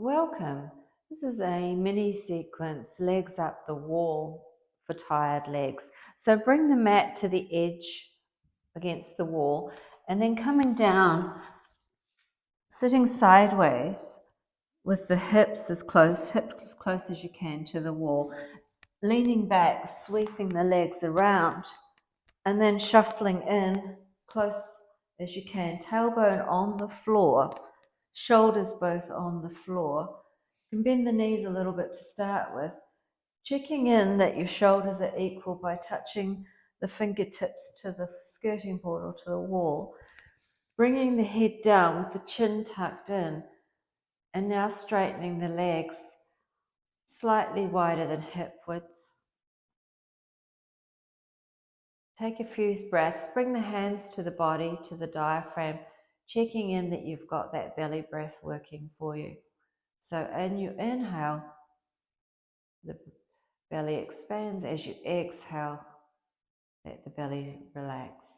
Welcome. This is a mini sequence, legs up the wall for tired legs. So bring the mat to the edge against the wall and then coming down, sitting sideways with the hips as close as you can to the wall, leaning back, sweeping the legs around and then shuffling in close as you can, tailbone on the floor, shoulders both on the floor. You can bend the knees a little bit to start with, checking in that your shoulders are equal by touching the fingertips to the skirting board or to the wall, bringing the head down with the chin tucked in, and now straightening the legs slightly wider than hip width. Take a few breaths, bring the hands to the body, to the diaphragm, checking in that you've got that belly breath working for you. So as you inhale, the belly expands. As you exhale, let the belly relax.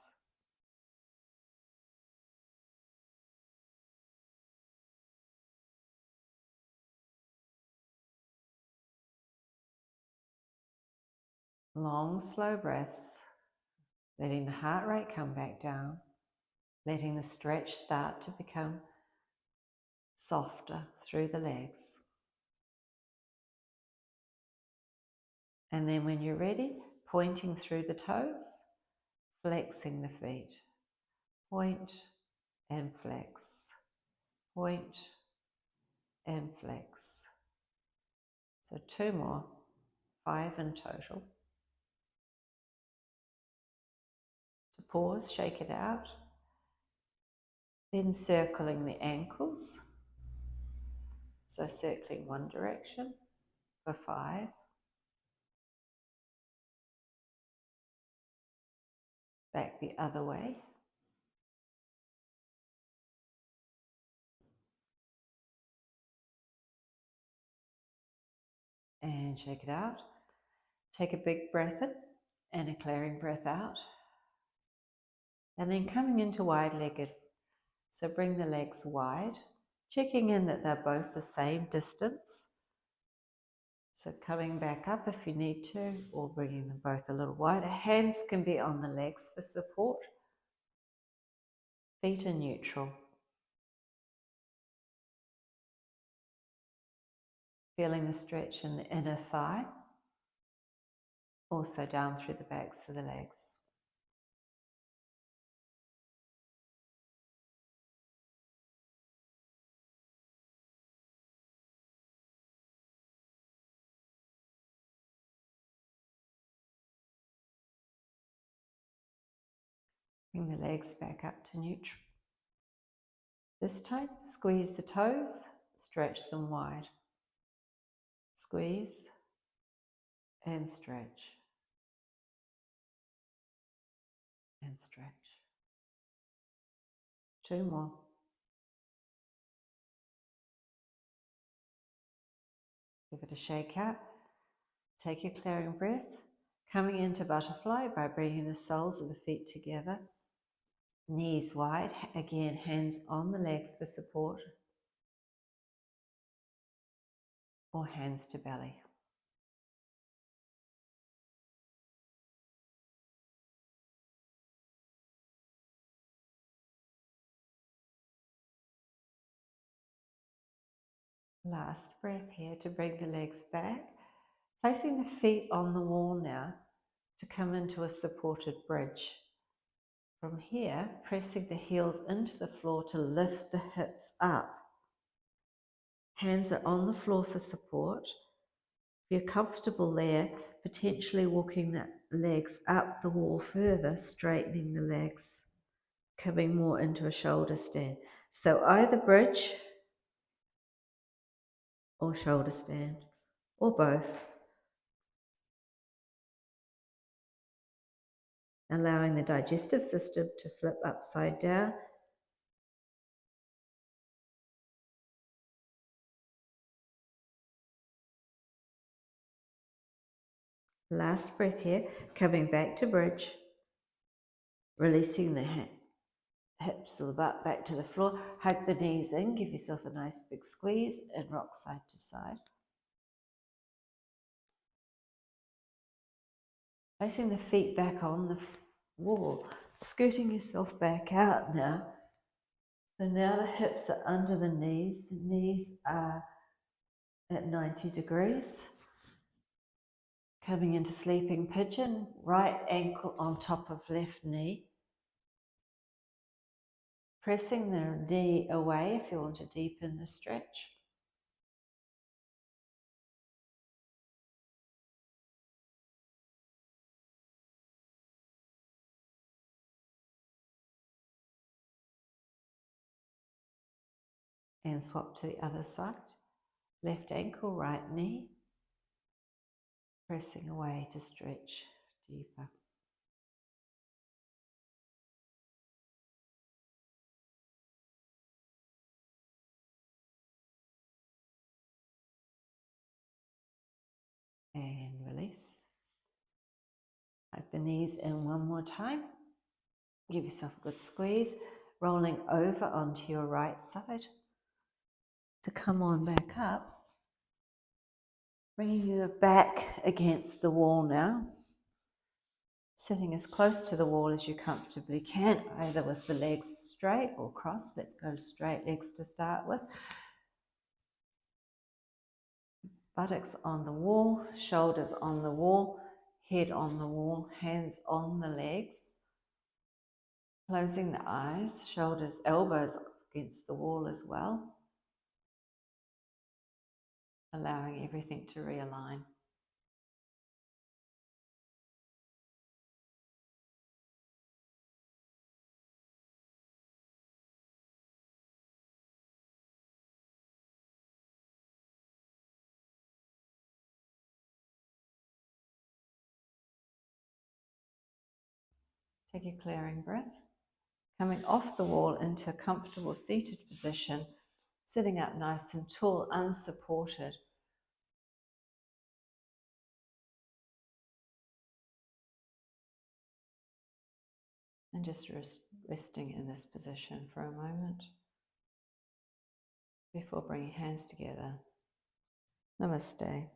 Long, slow breaths, letting the heart rate come back down, letting the stretch start to become softer through the legs. And then when you're ready, pointing through the toes, flexing the feet. Point and flex. Point and flex. So 2 more, 5 in total. To pause, shake it out. Then circling the ankles. So circling one direction for 5. Back the other way. And shake it out. Take a big breath in and a clearing breath out. And then coming into wide-legged. So bring the legs wide, checking in that they're both the same distance. So coming back up if you need to, or bringing them both a little wider. Hands can be on the legs for support. Feet are neutral. Feeling the stretch in the inner thigh. Also down through the backs of the legs. Bring the legs back up to neutral. This time, squeeze the toes, stretch them wide. Squeeze and stretch. And stretch. 2 more. Give it a shake out. Take your clearing breath. Coming into butterfly by bringing the soles of the feet together. Knees wide. Again, hands on the legs for support. Or hands to belly. Last breath here to bring the legs back. Placing the feet on the wall now to come into a supported bridge. From here, pressing the heels into the floor to lift the hips up. Hands are on the floor for support. If you're comfortable there, potentially walking the legs up the wall further, straightening the legs, coming more into a shoulder stand. So either bridge or shoulder stand, or both. Allowing the digestive system to flip upside down. Last breath here, coming back to bridge, releasing the hips or the butt back to the floor. Hug the knees in, give yourself a nice big squeeze and rock side to side. Placing the feet back on the wall, scooting yourself back out now. So now the hips are under the knees are at 90 degrees. Coming into sleeping pigeon, right ankle on top of left knee. Pressing the knee away if you want to deepen the stretch. And swap to the other side. Left ankle, right knee. Pressing away to stretch deeper. And release. Hug the knees in one more time. Give yourself a good squeeze. Rolling over onto your right side. To come on back up. Bringing your back against the wall now. Sitting as close to the wall as you comfortably can, either with the legs straight or crossed. Let's go straight legs to start with. Buttocks on the wall, shoulders on the wall, head on the wall, hands on the legs. Closing the eyes, shoulders, elbows against the wall as well. Allowing everything to realign. Take a clearing breath. Coming off the wall into a comfortable seated position, sitting up nice and tall, unsupported. And just resting in this position for a moment before bringing hands together. Namaste.